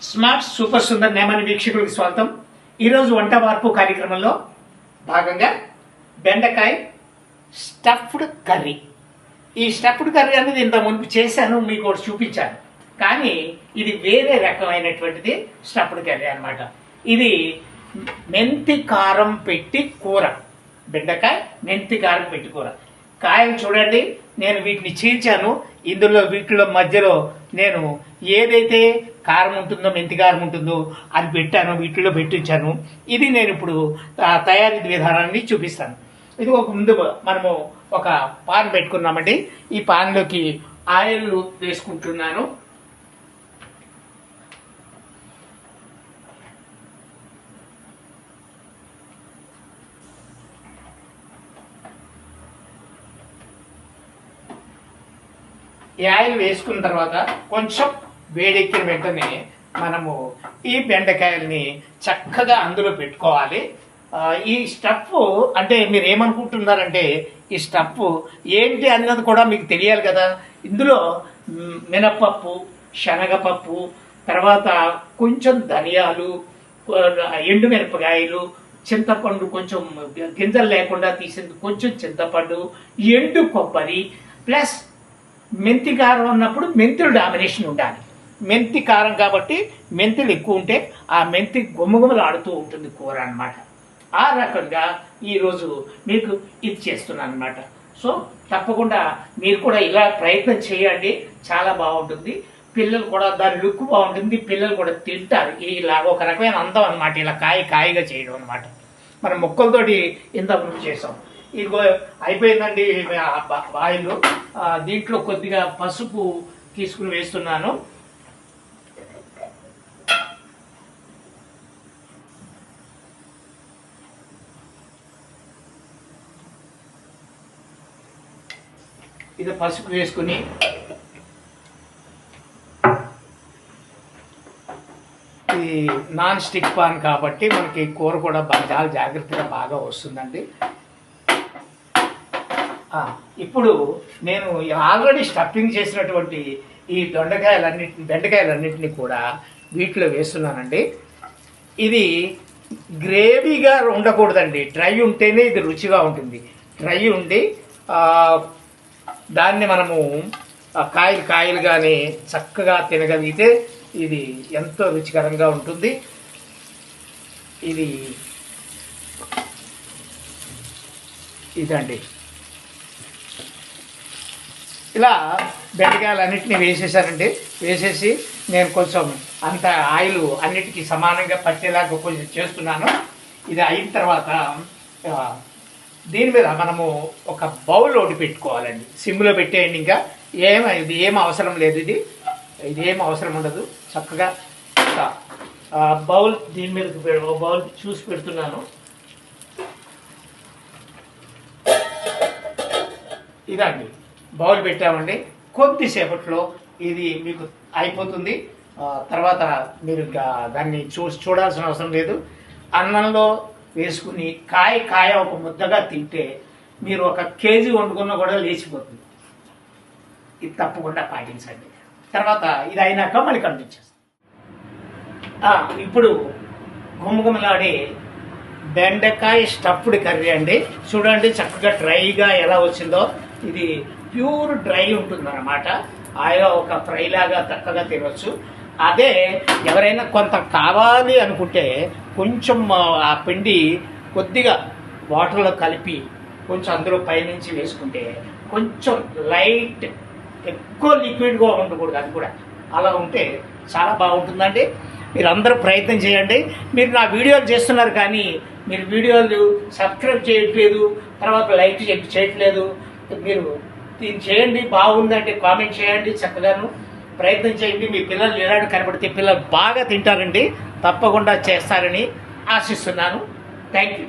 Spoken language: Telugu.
స్మార్ట్ సూపర్ సుందర్ నేమని వీక్షకులకు స్వాగతం. ఈరోజు వంట వార్పు కార్యక్రమంలో భాగంగా బెండకాయ స్టఫ్డ్ కర్రీ. ఈ స్టఫ్డ్ కర్రీ అనేది ఇంత ముందు చేశాను, మీకు ఒకటి చూపించాను. కానీ ఇది వేరే రకమైనటువంటిది స్టఫ్డ్ కర్రీ అన్నమాట. ఇది మెంతి కారం పెట్టి కూర, బెండకాయ మెంతి కారం పెట్టి కూర. కాయలు చూడండి, నేను వీటిని చీల్చాను. వీటిలో మధ్యలో నేను ఏదైతే కారం ఉంటుందో, మెంతి కారం ఉంటుందో అది పెట్టాను, వీటిలో పెట్టించాను. ఇది నేను ఇప్పుడు తయారీ విధానాన్ని చూపిస్తాను. ఇది ముందు మనము ఒక పాన్ పెట్టుకున్నామండి. ఈ పాన్లోకి ఆయిల్ వేసుకుంటున్నాను. ఈ ఆయిల్ వేసుకున్న తర్వాత కొంచెం వేడెక్కిన వెంటనే మనము ఈ బెండకాయల్ని చక్కగా అందులో పెట్టుకోవాలి. ఈ స్టఫ్ అంటే మీరు ఏమనుకుంటున్నారంటే, ఈ స్టఫ్ ఏంటి అన్నది కూడా మీకు తెలియాలి కదా. ఇందులో మినపప్పు, శనగపప్పు, తర్వాత కొంచెం ధనియాలు, ఎండుమిరపకాయలు, చింతపండు, కొంచెం గింజలు లేకుండా తీసింది కొంచెం చింతపండు, ఎండు కొబ్బరి, ప్లస్ మెంతి కారం అన్నప్పుడు మెంతులు డామినేషన్ ఉండాలి. మెంతి కారం కాబట్టి మెంతులు ఎక్కువ ఉంటే ఆ మెంతి గుమ్మగుమ్మలు ఆడుతూ ఉంటుంది కూర అన్నమాట. ఆ రకంగా ఈరోజు మీకు ఇది చేస్తున్నాను అన్నమాట. సో తప్పకుండా మీరు కూడా ఇలా ప్రయత్నం చేయండి, చాలా బాగుంటుంది. పిల్లలు కూడా దాని లుక్ బాగుంటుంది, పిల్లలు కూడా తింటారు. ఇలా ఒక రకమైన అందం అనమాట, ఇలా కాయగా చేయడం అనమాట. మనం ముక్కలతోటి ఇంత ముందు చేసాం. ఇదిగో అయిపోయిందండి ఆయిల్. దీంట్లో కొద్దిగా పసుపు తీసుకుని వేస్తున్నాను. ఇది పసుపు వేసుకుని ఇది నాన్ స్టిక్ పాన్ కాబట్టి మనకి కూర కూడా చాలా జాగ్రత్తగా బాగా వస్తుందండి. ఇప్పుడు నేను ఆల్రెడీ స్టఫింగ్ చేసినటువంటి ఈ బెండకాయలన్నింటినీ కూడా వీటిలో వేస్తున్నానండి. ఇది గ్రేవీగా ఉండకూడదండి, డ్రై ఉంటేనే ఇది రుచిగా ఉంటుంది. డ్రై ఉండి దాన్ని మనము కాయలుగానే చక్కగా తినగలిగితే ఇది ఎంతో రుచికరంగా ఉంటుంది. ఇదండి, ఇలా బెండకాయలన్నింటినీ వేసేసానండి. వేసేసి నేను కొంచెం అంత ఆయిల్ అన్నిటికీ సమానంగా పట్టేలాగా కొంచెం చేస్తున్నాను. ఇది అయిన తర్వాత దీని మీద మనము ఒక బౌల్ ఒకటి పెట్టుకోవాలండి. సిమ్లో పెట్టేయండి. ఇంకా ఇది ఏం అవసరం లేదు, ఇది ఏం అవసరం ఉండదు. చక్కగా బౌల్ దీని మీద బౌల్ చూసి పెడుతున్నాను. ఇదండి బౌల్ పెట్టామండి. కొద్దిసేపట్లో ఇది మీకు అయిపోతుంది. తర్వాత మీరు దాన్ని చూడాల్సిన అవసరం లేదు. అన్నంలో వేసుకుని కాయ ఒక ముద్దగా తింటే మీరు 1 కేజీ వండుకున్నా కూడా లేచిపోతుంది. ఇది తప్పకుండా పాటించండి. తర్వాత ఇది అయినాక మళ్ళీ కనిపించేస్తాం. ఇప్పుడు గుమ్మగుమ్మలాడే బెండకాయ స్టఫ్డ్ కర్రీ అండి. చూడండి చక్కగా డ్రైగా ఎలా వచ్చిందో. ఇది ప్యూర్ డ్రై ఉంటుంది అన్నమాట. ఆయన ఒక ఫ్రై లాగా చక్కగా తినవచ్చు. అదే ఎవరైనా కొంత కావాలి అనుకుంటే కొంచెం ఆ పిండి కొద్దిగా వాటర్లో కలిపి కొంచెం అందులో పైనుంచి వేసుకుంటే కొంచెం లైట్, ఎక్కువ లిక్విడ్గా ఉండకూడదు, అది కూడా అలా ఉంటే చాలా బాగుంటుందండి. మీరు అందరూ ప్రయత్నం చేయండి. మీరు నా వీడియోలు చేస్తున్నారు కానీ మీరు వీడియోలు సబ్స్క్రైబ్ చేయట్లేదు, తర్వాత లైక్ చేయట్లేదు. మీరు దీన్ని చేయండి, బాగుందంటే కామెంట్ చేయండి, చక్కగాను ప్రయత్నం చేయండి. మీ పిల్లలు ఎలాంటి కనబడితే పిల్లలు బాగా తింటారండి. తప్పకుండా చేస్తారని ఆశిస్తున్నాను. Thank you.